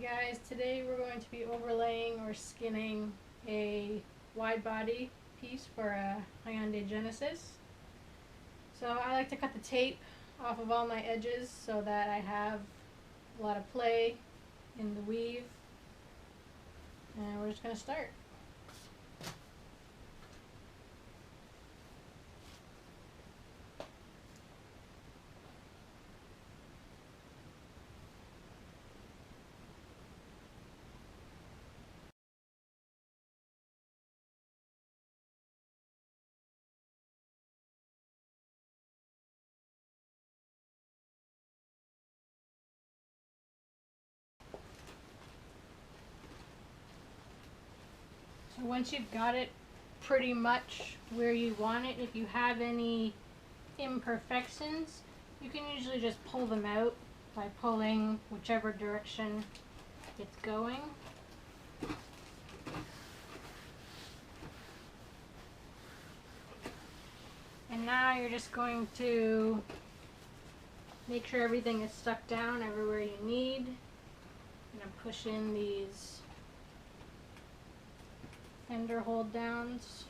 guys, today we're going to be overlaying or skinning a wide body piece for a Hyundai Genesis. So I like to cut the tape off of all my edges so that I have a lot of play in the weave. And we're just going to start. So once you've got it pretty much where you want it, if you have any imperfections, you can usually just pull them out by pulling whichever direction it's going. And now you're just going to make sure everything is stuck down everywhere you need. I'm going to push in these fender hold downs.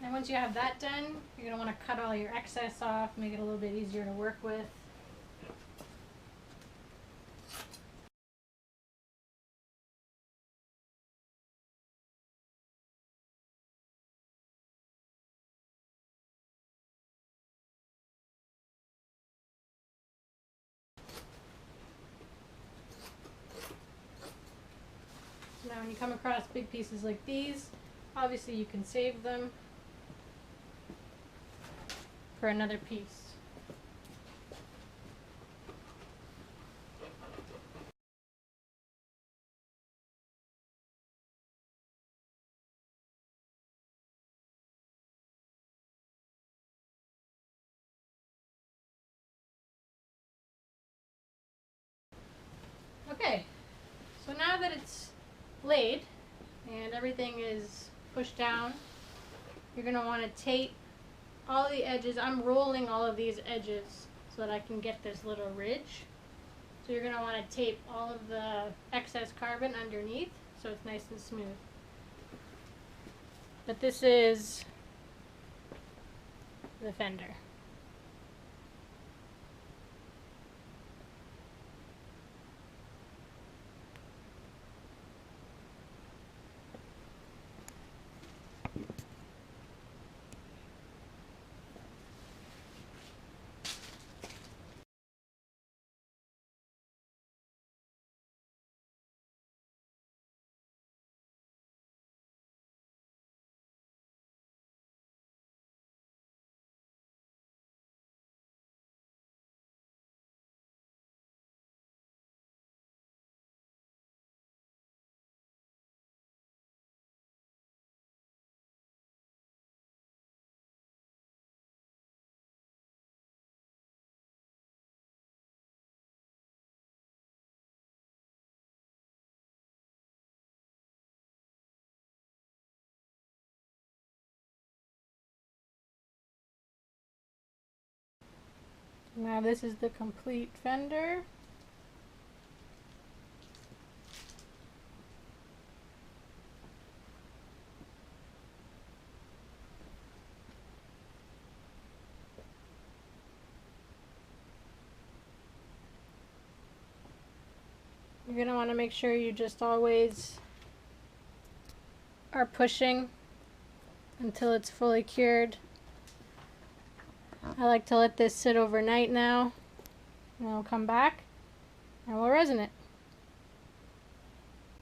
And once you have that done, you're going to want to cut all your excess off, make it a little bit easier to work with. Now when you come across big pieces like these, obviously you can save them for another piece. Okay, so now that it's laid and everything is pushed down, you're going to want to tape all the edges. I'm rolling all of these edges so that I can get this little ridge. So you're going to want to tape all of the excess carbon underneath so it's nice and smooth. But this is the fender. Now this is the complete fender. You're going to want to make sure you just always are pushing until it's fully cured. I like to let this sit overnight now, and I'll come back and we'll resin it.